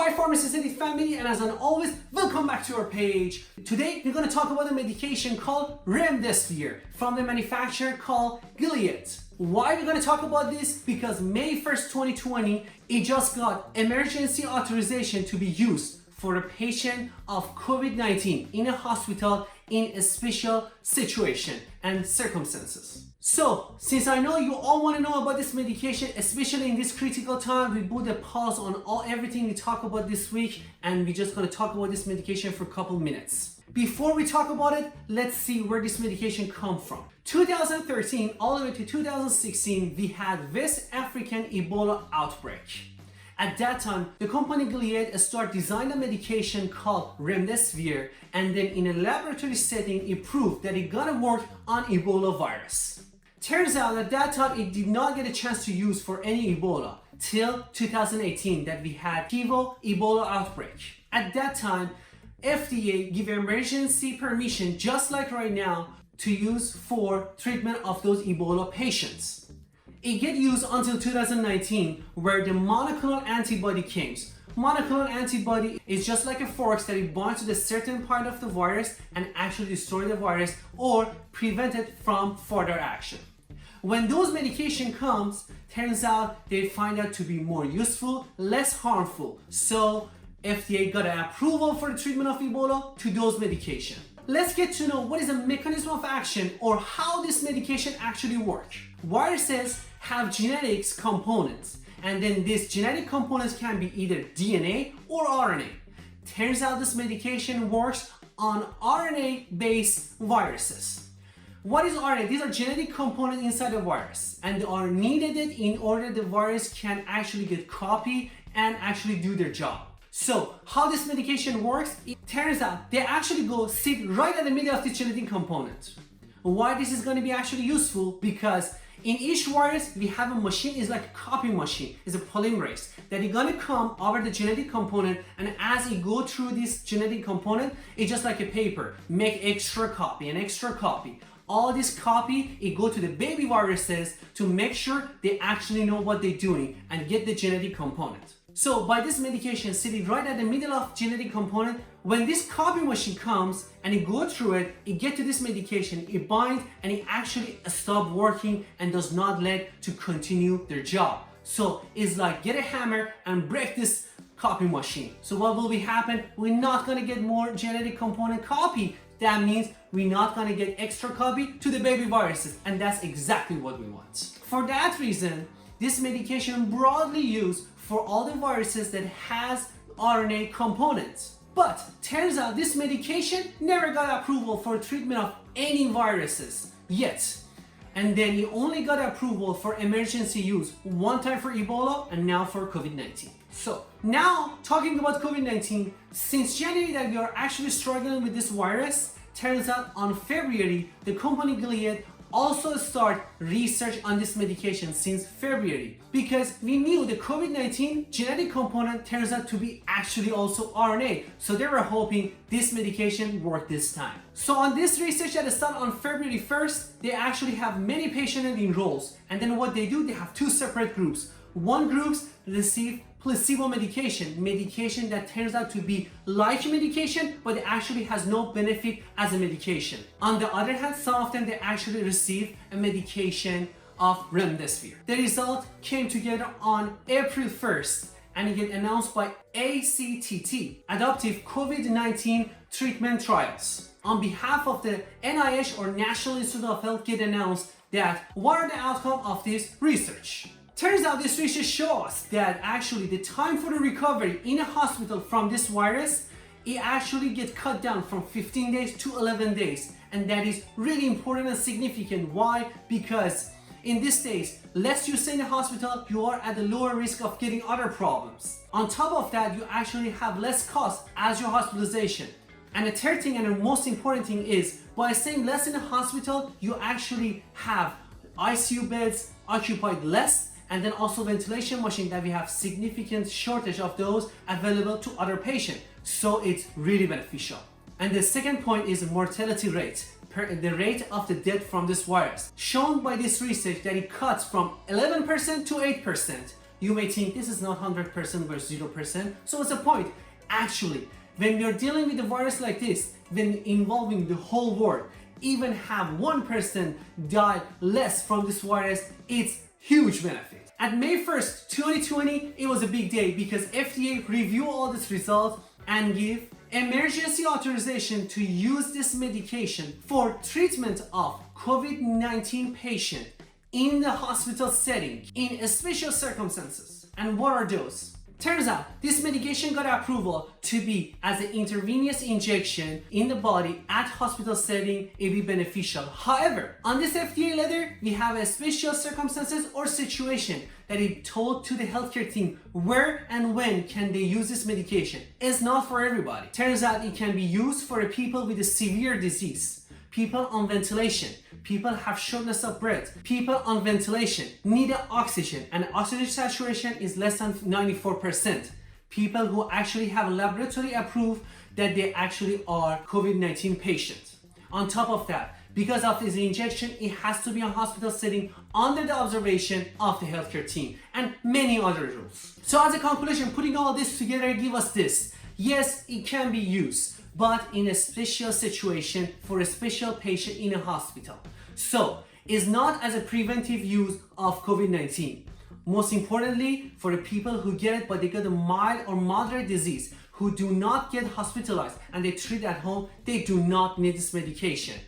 Hi Pharmaceuticals family, and as always, welcome back to our page. Today we're going to talk about a medication called Remdesivir from the manufacturer called Gilead. Why we're going to talk about this? Because May 1st, 2020, it just got emergency authorization to be used for a patient of COVID-19 in a hospital in a special situation and circumstances. So, since I know you all want to know about this medication, especially in this critical time, we put a pause on everything we talk about this week, and we're just going to talk about this medication for a couple minutes. Before we talk about it, let's see where this medication comes from. 2013 all the way to 2016, we had West African Ebola outbreak. At that time, the company Gilead started designing a medication called Remdesivir, and then in a laboratory setting, it proved that it gonna work on Ebola virus. Turns out at that time, it did not get a chance to use for any Ebola till 2018 that we had Ebola outbreak. At that time, FDA gave emergency permission, just like right now, to use for treatment of those Ebola patients. It get used until 2019, where the monoclonal antibody came. Monoclonal antibody is just like a fork that it binds to the certain part of the virus and actually destroy the virus or prevent it from further action. When those medication comes, turns out they find out to be more useful, less harmful. So FDA got an approval for the treatment of Ebola to those medication. Let's get to know what is the mechanism of action or how this medication actually works. Viruses have genetics components, and then these genetic components can be either DNA or RNA. Turns out this medication works on RNA-based viruses. What is RNA? These are genetic components inside the virus, and they are needed in order the virus can actually get copied and actually do their job. So how this medication works, it turns out they actually go sit right at the middle of the genetic component. Why this is going to be actually useful? Because in each virus we have a machine, is like a copy machine, is a polymerase that is going to come over the genetic component, and as it go through this genetic component, it's just like a paper, make extra copy and extra copy. All this copy, it go to the baby viruses to make sure they actually know what they're doing and get the genetic component. So by this medication sitting right at the middle of genetic component, when this copy machine comes and it go through it, it get to this medication, it binds, and it actually stop working and does not let to continue their job. So it's like get a hammer and break this copy machine. So what will be happen? We're not gonna get more genetic component copy. That means we're not gonna get extra copy to the baby viruses, and that's exactly what we want. For that reason, this medication broadly used for all the viruses that has RNA components. But turns out this medication never got approval for treatment of any viruses yet. And then it only got approval for emergency use one time for Ebola and now for COVID-19. So now talking about COVID-19, since January that we are actually struggling with this virus, turns out on February, the company Gilead also start research on this medication since February, because we knew the COVID-19 genetic component turns out to be actually also RNA, so they were hoping this medication worked this time. So on this research that started on February 1st, they actually have many patients enrolled, and then what they do, they have two separate groups. One group receive placebo medication that turns out to be like medication, but it actually has no benefit as a medication. On the other hand, some of them they actually receive a medication of Remdesivir. The result came together on April 1st, and it get announced by ACTT, Adaptive COVID-19 Treatment Trials. On behalf of the NIH or National Institute of Health, get announced that what are the outcome of this research. Turns out this research shows us that actually the time for the recovery in a hospital from this virus, it actually gets cut down from 15 days to 11 days. And that is really important and significant. Why? Because in these days, less you stay in the hospital, you are at a lower risk of getting other problems. On top of that, you actually have less cost as your hospitalization. And the third thing and the most important thing is, by staying less in the hospital, you actually have ICU beds occupied less, and then also ventilation machine that we have significant shortage of those available to other patients. So it's really beneficial. And the second point is mortality rate, the rate of the death from this virus. Shown by this research that it cuts from 11% to 8%, You may think this is not 100% versus 0%, so what's the point? Actually, when you're dealing with a virus like this, when involving the whole world, even have one person die less from this virus, it's huge benefit. At May 1st, 2020, it was a big day because FDA reviewed all these results and give emergency authorization to use this medication for treatment of COVID-19 patient in the hospital setting in special circumstances. And what are those? Turns out this medication got approval to be as an intravenous injection in the body at hospital setting. It be beneficial. However, on this FDA letter, we have a special circumstances or situation that it told to the healthcare team where and when can they use this medication. It's not for everybody. Turns out it can be used for people with a severe disease, people on ventilation, people have shortness of breath, people on ventilation need oxygen and oxygen saturation is less than 94%, people who actually have laboratory approved that they actually are COVID-19 patients. On top of that, because of this injection, it has to be in hospital setting under the observation of the healthcare team and many other rules. So as a conclusion, putting all this together give us this. Yes, it can be used, but in a special situation for a special patient in a hospital. So, it's not as a preventive use of COVID-19. Most importantly, for the people who get it but they got a mild or moderate disease, who do not get hospitalized and they treat at home, they do not need this medication.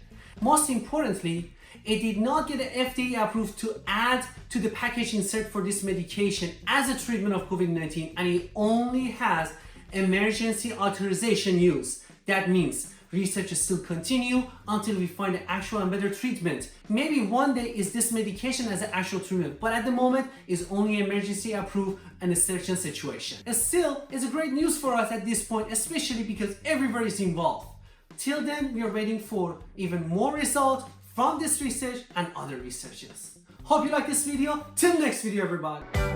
Most importantly, it did not get an FDA approved to add to the package insert for this medication as a treatment of COVID-19, and it only has emergency authorization use. That means research still continue until we find an actual and better treatment. Maybe one day is this medication as an actual treatment, but at the moment is only emergency approved in a certain situation. And still, it's a great news for us at this point, especially because everybody is involved. Till then, we are waiting for even more results from this research and other researchers. Hope you like this video. Till next video, everybody.